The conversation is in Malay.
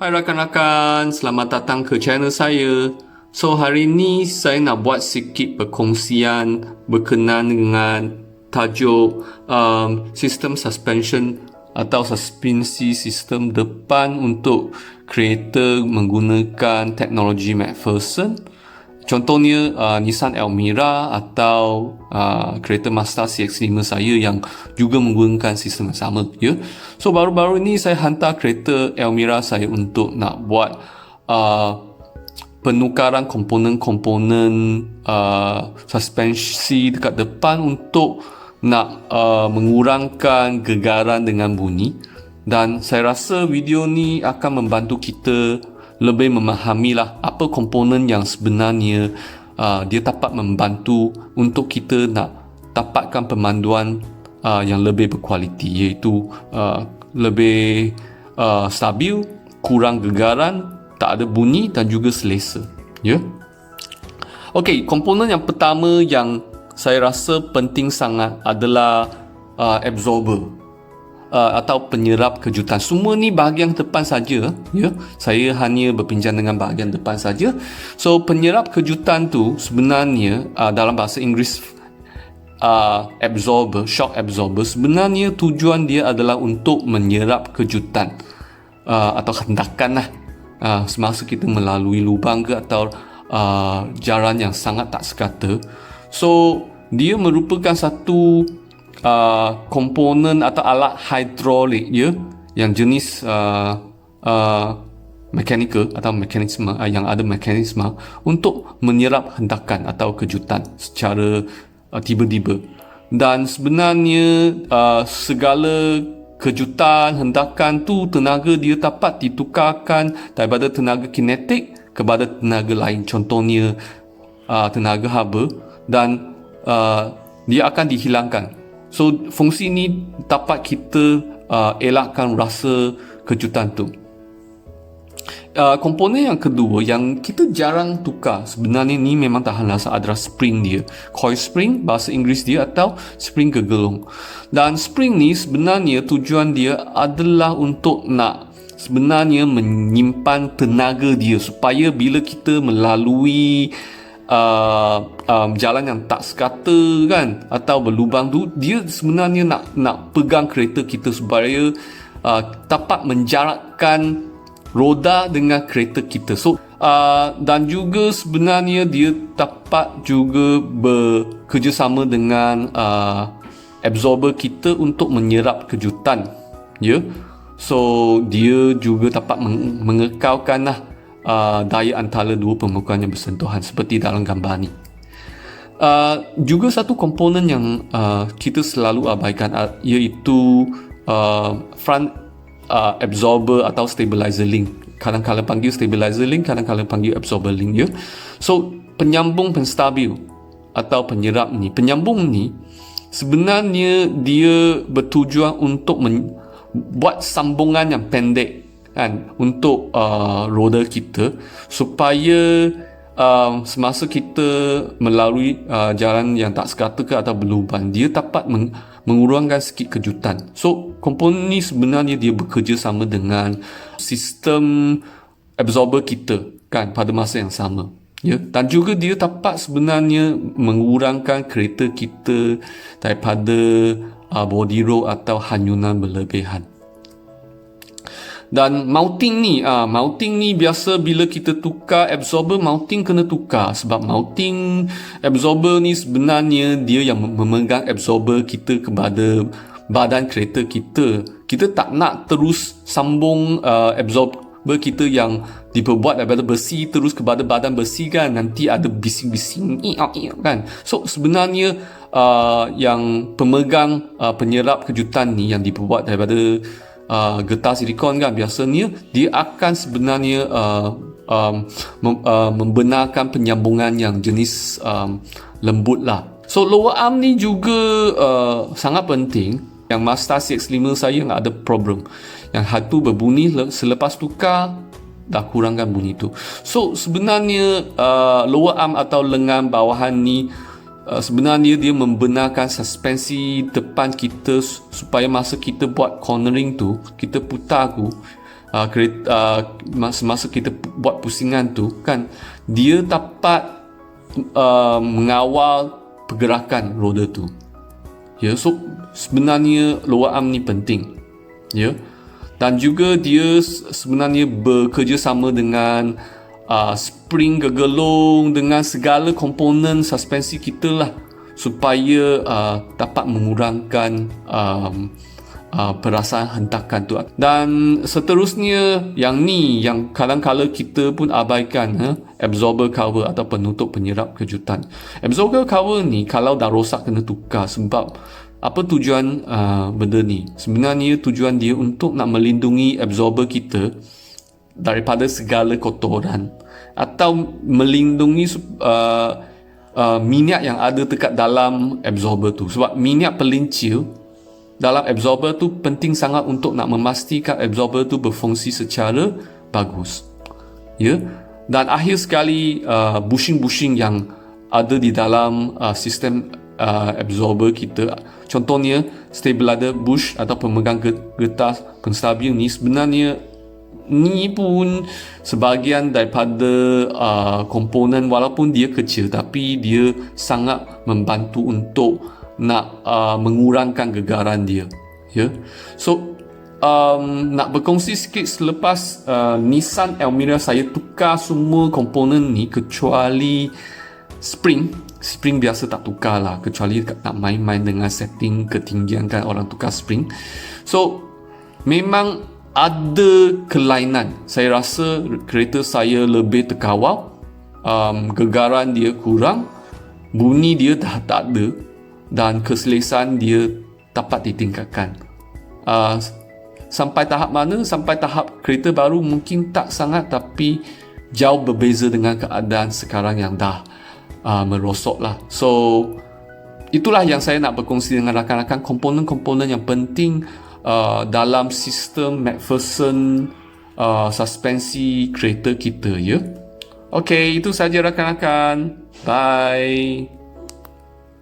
Hai rakan-rakan, selamat datang ke channel saya. So hari ini saya nak buat sikit perkongsian berkenaan dengan tajuk sistem suspension atau suspensi sistem depan untuk kereta menggunakan teknologi McPherson. Contohnya Nissan Almera atau kereta Mazda CX-5 saya yang juga menggunakan sistem yang sama, ya. So baru-baru ini saya hantar kereta Almera saya untuk nak buat penukaran komponen-komponen suspensi dekat depan untuk nak mengurangkan gegaran dengan bunyi, dan saya rasa video ni akan membantu kita lebih memahamilah apa komponen yang sebenarnya dia dapat membantu untuk kita nak dapatkan pemanduan yang lebih berkualiti, iaitu lebih stabil, kurang gegaran, tak ada bunyi dan juga selesa, ya. Okey, komponen yang pertama yang saya rasa penting sangat adalah absorber atau penyerap kejutan. Semua ni bahagian depan saja, ya. Saya hanya berbincang dengan bahagian depan saja. So penyerap kejutan tu sebenarnya dalam bahasa Inggeris absorber, shock absorber, sebenarnya tujuan dia adalah untuk menyerap kejutan atau hendakan lah semasa kita melalui lubang ke atau jalan yang sangat tak sekata. So dia merupakan satu komponen atau alat hidrolik, ya, yang jenis mechanical atau mekanisme yang ada mekanisme untuk menyerap hendakan atau kejutan secara tiba-tiba. Dan sebenarnya segala kejutan, hendakan tu tenaga dia dapat ditukarkan daripada tenaga kinetik kepada tenaga lain, contohnya tenaga haba, dan dia akan dihilangkan. So fungsi ni dapat kita elakkan rasa kejutan tu. Komponen yang kedua yang kita jarang tukar sebenarnya ni memang tahan rasa adalah spring dia. Coil spring bahasa Inggeris dia, atau spring gegelung. Dan spring ni sebenarnya tujuan dia adalah untuk nak sebenarnya menyimpan tenaga dia supaya bila kita melalui jalan yang tak sekata kan atau berlubang tu, dia sebenarnya nak pegang kereta kita supaya dapat menjarakkan roda dengan kereta kita. So dan juga sebenarnya dia dapat juga bekerjasama dengan absorber kita untuk menyerap kejutan, ya. So dia juga dapat mengekalkan daya antara dua permukaan yang bersentuhan seperti dalam gambar ni. Juga satu komponen yang kita selalu abaikan iaitu front absorber atau stabilizer link. Kadang-kadang panggil stabilizer link, kadang-kadang panggil absorber link, ya. So penyambung penstabil atau penyerap ni, penyambung ni sebenarnya dia bertujuan untuk buat sambungan yang pendek kan untuk roda kita supaya semasa kita melalui jalan yang tak sekata ke atau berlubang, dia dapat mengurangkan sikit kejutan. So komponen ni sebenarnya dia bekerja sama dengan sistem absorber kita kan pada masa yang sama, ya. Dan juga dia dapat sebenarnya mengurangkan kereta kita daripada body roll atau hanyunan berlebihan. Dan mounting ni biasa bila kita tukar absorber, mounting kena tukar, sebab mounting absorber ni sebenarnya dia yang memegang absorber kita kepada badan kereta kita. Kita tak nak terus sambung absorber kita yang diperbuat daripada besi terus kepada badan besi kan, nanti ada bising-bising kan. So sebenarnya yang pemegang penyerap kejutan ni yang diperbuat daripada getah silikon kan, biasanya dia akan sebenarnya membenarkan penyambungan yang jenis lembut lah. So lower arm ni juga sangat penting. Yang Mazda CX-5 saya yang ada problem, yang hatu berbunyi selepas tukar dah kurangkan bunyi tu. So sebenarnya lower arm atau lengan bawahan ni sebenarnya dia membenarkan suspensi depan kita supaya masa kita buat cornering tu, kita putar tu, semasa kita buat pusingan tu kan, dia dapat mengawal pergerakan roda tu. Ya, so sebenarnya lower arm ni penting. Ya. Dan juga dia sebenarnya bekerjasama dengan spring gegelung, dengan segala komponen suspensi kita lah, supaya dapat mengurangkan perasaan hentakan tu. Dan seterusnya yang kadang-kala kita pun abaikan, absorber cover atau penutup penyerap kejutan. Absorber cover ni kalau dah rosak kena tukar. Sebab apa tujuan benda ni? Sebenarnya tujuan dia untuk nak melindungi absorber kita daripada segala kotoran, atau melindungi minyak yang ada dekat dalam absorber tu. Sebab minyak pelincir dalam absorber tu penting sangat untuk nak memastikan absorber tu berfungsi secara bagus. Ya. Dan akhir sekali, bushing-bushing yang ada di dalam sistem absorber kita, contohnya stabilizer bush atau pemegang getah penstabil ni, sebenarnya ni pun sebahagian daripada komponen, walaupun dia kecil tapi dia sangat membantu untuk nak mengurangkan gegaran dia. Ya. So nak berkongsi sikit, selepas Nissan Almera saya tukar semua komponen ni kecuali spring biasa tak tukar lah, kecuali nak main-main dengan setting ketinggian kan orang tukar spring. So memang ada kelainan. Saya rasa kereta saya lebih terkawal, gegaran dia kurang, bunyi dia dah tak ada, dan keselesaan dia dapat ditingkatkan. Sampai tahap mana? Sampai tahap kereta baru mungkin tak sangat, tapi jauh berbeza dengan keadaan sekarang yang dah merosot lah. So itulah yang saya nak berkongsi dengan rakan-rakan, komponen-komponen yang penting dalam sistem McPherson suspensi kereta kita. Ya. Okey, itu saja rakan-rakan. Bye.